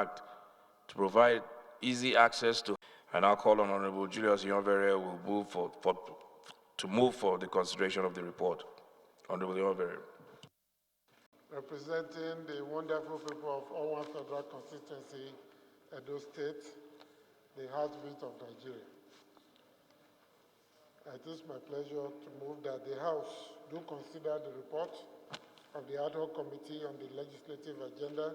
Act to provide easy access to. And I'll call on Honorable Julius Ihonvbere will move for the consideration of the report. Honorable Ihonvbere. Representing the wonderful people of Owan Federal Constituency, Edo State, the heartbeat of Nigeria. It is my pleasure to move that the House do consider the report of the Ad Hoc Committee on the Legislative Agenda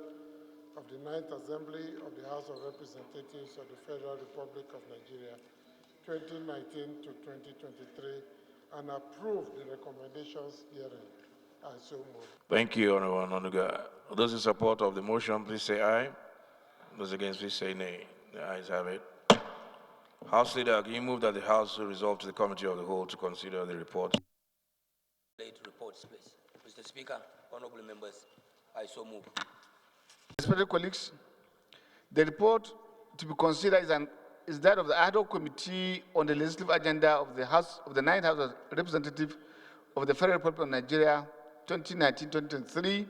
of the 9th Assembly of the House of Representatives of the Federal Republic of Nigeria, 2019 to 2023, and approve the recommendations herein. I so move. Thank you, Honorable Ononuga. Those in support of the motion, please say aye. Those against, please say nay. The ayes have it. House Leader, can you move that the House will resolve to the Committee of the Whole to consider the report? Late reports, please. Mr. Speaker, honorable members, I so move. Respected colleagues, the report to be considered is that of the Ad Hoc Committee on the Legislative Agenda of the House of the 9th House of Representatives of the Federal Republic of Nigeria, 2019-2023.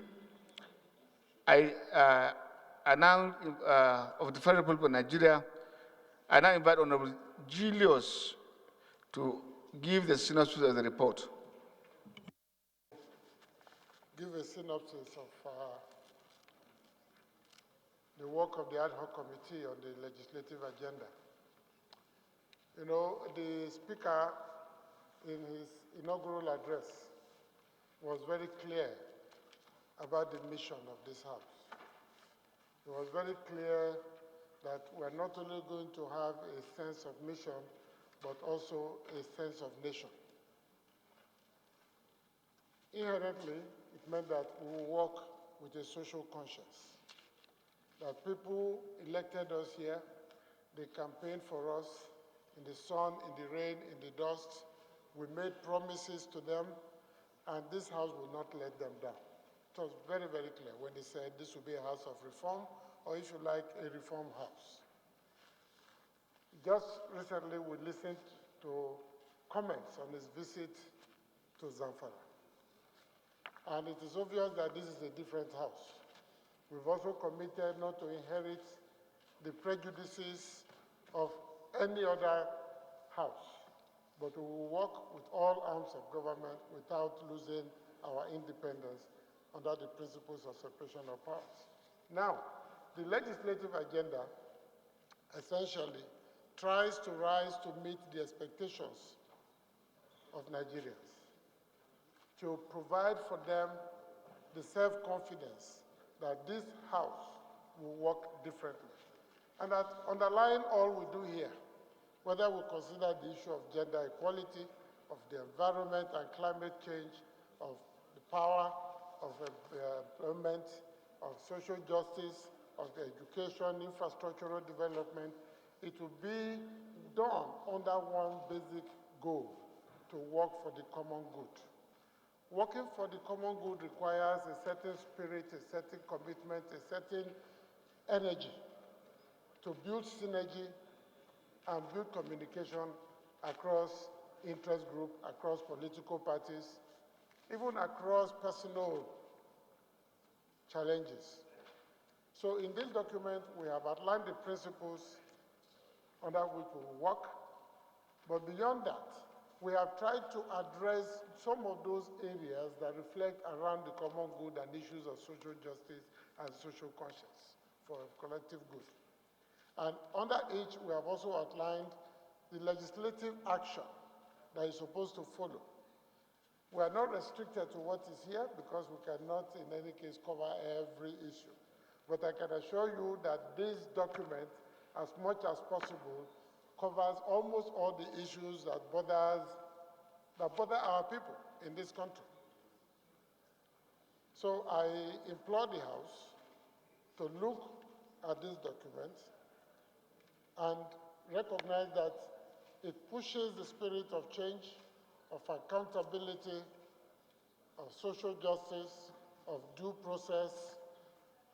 I now of the Federal Republic of Nigeria. I now invite Honorable Julius to give the synopsis of the report. Give a synopsis of the work of the Ad Hoc Committee on the Legislative Agenda. You know, the Speaker, in his inaugural address, was very clear about the mission of this House. It was very clear that we're not only going to have a sense of mission, but also a sense of nation. Inherently, it meant that we will work with a social conscience, that people elected us here, they campaigned for us in the sun, in the rain, in the dust. We made promises to them, and this House will not let them down. It was very, very clear when they said this will be a house of reform, or if you like, a reform house. Just recently, we listened to comments on his visit to Zamfara. And it is obvious that this is a different house. We've also committed not to inherit the prejudices of any other house, but we will work with all arms of government without losing our independence under the principles of separation of powers. Now, the legislative agenda essentially tries to rise to meet the expectations of Nigerians, to provide for them the self-confidence that this House will work differently. And that underlying all we do here, whether we consider the issue of gender equality, of the environment and climate change, of the power of employment, of social justice, of the education, infrastructural development, it will be done under one basic goal: to work for the common good. Working for the common good requires a certain spirit, a certain commitment, a certain energy to build synergy and build communication across interest groups, across political parties, even across personal challenges. So in this document, we have outlined the principles under which we will work, but beyond that, we have tried to address some of those areas that reflect around the common good and issues of social justice and social conscience for collective good. And under each, we have also outlined the legislative action that is supposed to follow. We are not restricted to what is here because we cannot in any case cover every issue. But I can assure you that this document, as much as possible, covers almost all the issues that bother our people in this country. So I implore the House to look at this document and recognize that it pushes the spirit of change, of accountability, of social justice, of due process,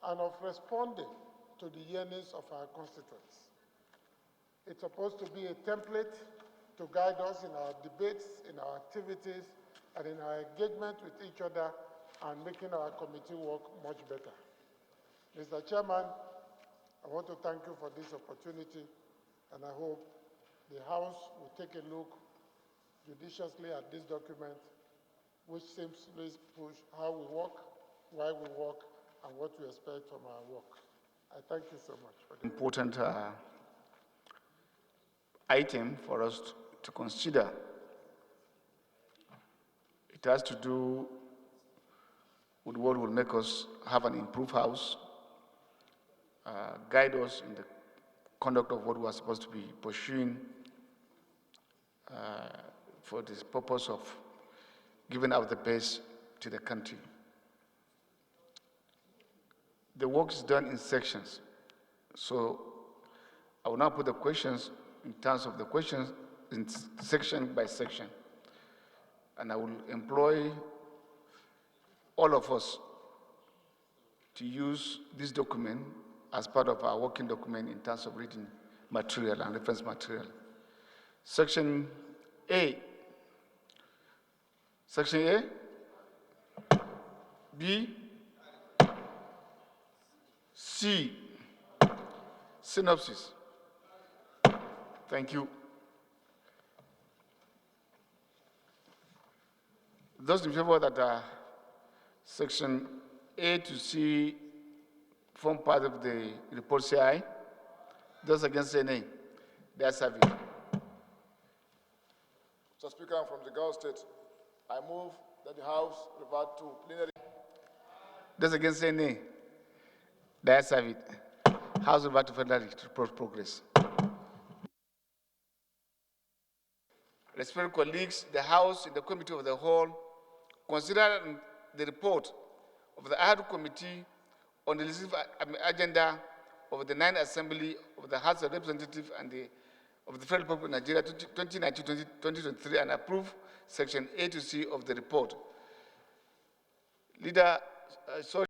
and of responding to the yearnings of our constituents. It's supposed to be a template to guide us in our debates, in our activities, and in our engagement with each other, and making our committee work much better. Mr. Chairman, I want to thank you for this opportunity, and I hope the House will take a look judiciously at this document, which simply push how we work, why we work, and what we expect from our work. I thank you so much for this. Important item for us to consider. It has to do with what will make us have an improved house, guide us in the conduct of what we are supposed to be pursuing for the purpose of giving out the best to the country. The work is done in sections. So I will now put the questions in terms of the questions in section by section. And I will employ all of us to use this document as part of our working document in terms of reading material and reference material. Section A. Section A, B, C. Synopsis. Thank you. Those in favor that section A to C form part of the report say aye. Those against say nay. They are serving. Mr. Speaker, I'm from the Gulf State. I move that the House revert to plenary. Those against say nay. They are serving. House revert to plenary to report progress. Respected colleagues, the House in the Committee of the Whole considered the report of the ad hoc committee on the legislative agenda of the 9th Assembly of the House of Representatives and of the Federal Republic of Nigeria 2019-2023 and approve section A to C of the report. Leader, sorry.